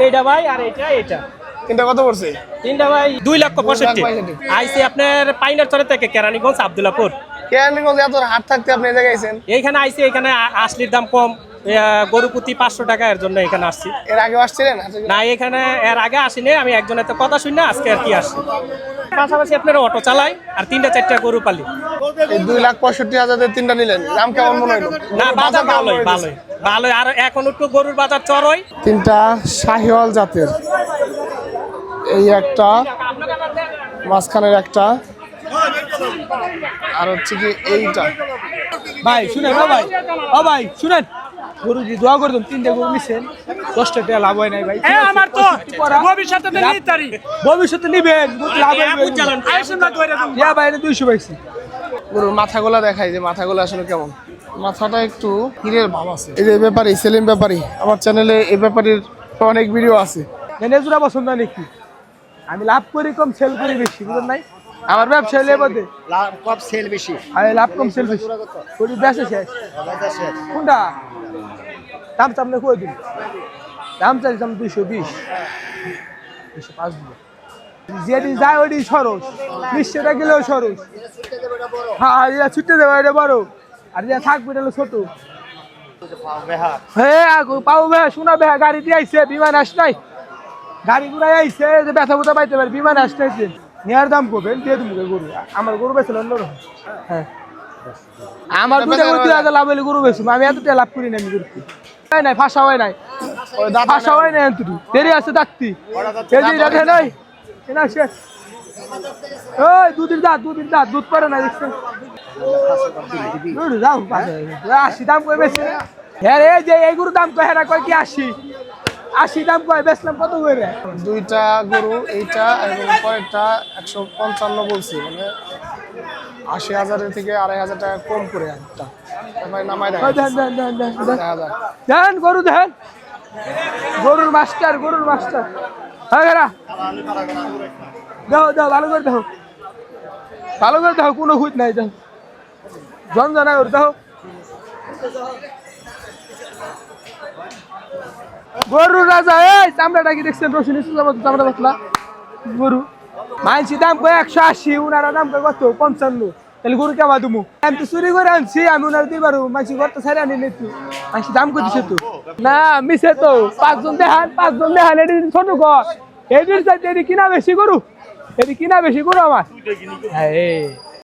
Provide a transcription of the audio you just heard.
এইটা ভাই আর এটা তিনটা কত পড়ছে? তিনটা ভাই 2,65,000 আইসি আপনার পাইনার চরে থেকে কেরানীগঞ্জ আব্দুল্লাহপুর। কেরানীগঞ্জ এত হাট থাকতে আপনি এই জায়গায় আইছেন? এইখানে আইসি, এখানে আসলির দাম কম, গরু প্রতি 500 টাকা, এর জন্য এখানে আসছি। এর আগে আসছিলেন? না, এখানে এর আগে আসিনি, আমি একজনের তো কথা শুনি না, আজকে আর কি আসছি। পাশাপাশি আপনার অটো চালাই আর 3-4টা গরু পালি। এই 2,65,000 তিনটা নিলেন, দাম কেমন মনে হলো? না, বাজার ভালোই ভালোই ভালোই, আর এখন একটু গরুর বাজার চড়ই। তিনটা শাহিওয়াল জাতের, এই একটা, মাঝখানের একটা, আর হচ্ছে কি এইটা। ভাই শুনেন, ভাই শুনেন, গরু দিয়ে দোয়া করে দেন, 3টা গরু নিছেন, 10টা টাকা লাভ হয় নাই ভাই। আমার তো ভবিষ্যতে নিবেন, লাভ ভাই 200 পাইছি। গরুর মাথাগুলা দেখাই, যে মাথাগুলো আসলে কেমন। মাথাটা একটু হিরের ভাব আছে। এই যে ব্যাপারী, সেলিম ব্যাপারী, আমার চ্যানেলে এই ব্যাপারীর অনেক ভিডিও আছে। জোড়া পছন্দ নাকি? আমি লাভ করি কম, সেল করি বেশি, বুঝলেন নাই? আমার ব্যবসা লাভ কম সেল বেশি, লাভ কম সেল বেশি। গরু বেচে শেষ। কোনটা দাম সামনে কই দিন? দাম চাইছিলাম 220, 205 দিব। যেটি যায় ওইটি সরস, 20 টাকা গেলেও সরস। হ্যাঁ, এটা ছুটে দেবো, এটা বড়, আর যা থাকবে এটা ছোট। হ্যাঁ পাও ভাই, শোনা ভাই, গাড়ি দিয়ে আইছে, বিমান আস নাই, গাড়ি ঘুরাই আইছে, যে ব্যথা বুথা পাইতে পারে, বিমান আসতেছে। নেওয়ার দাম করবেন, দিয়ে তুমি গরু, আমার গরু বেছিল অন্যরকম। হ্যাঁ, আমার 2,000 লাভ হইলে গরু বেচুম, আমি এতটা লাভ করি না। আমি করছি নাই, ফাঁসা হয় নাই, ফাঁসা হয় নাই, এতটুকু দেরি আছে দাঁতটি, দেখে নাই শেষ। ওই দুধের দাঁত দুধ পারে না, দেখছেন? আশি দাম কই বেশি? হ্যাঁ রে, যে এই গরুর দাম কয়, হ্যাঁ কয় কি 80 দাম কয়, বেচলাম কত করে? দুইটা গরু, এইটা এবং পরেরটা 155 বলছি, মানে 80,000 থেকে 2,500 টাকা কম করে একটা। নামাই দেন গরু, দেন গরুর মাস্টার, হ্যাঁ দাও ভালো করে দাও, কোনো খুঁজ নাই, দাও জঞ্জনা করে দাও। গরুর রাজা, এই চামড়াটা কি দেখছেন? রসুন চামড়া পাতলা গরু, মানছি দাম কয় 180, উনারা দাম কয় কত? 55। তাহলে গরু কেমন তুমি? আমি তো চুরি করে আনছি, আমি উনার দিই পারবো, মানছি ঘর তো ছাড়া আনি তো, মানছি দাম করে দিছে তো। না মিশে তো, 5জন দেখান, এটি ছোট ঘর, এটির চাইতে এটি কিনা বেশি গরু, আমার। হ্যাঁ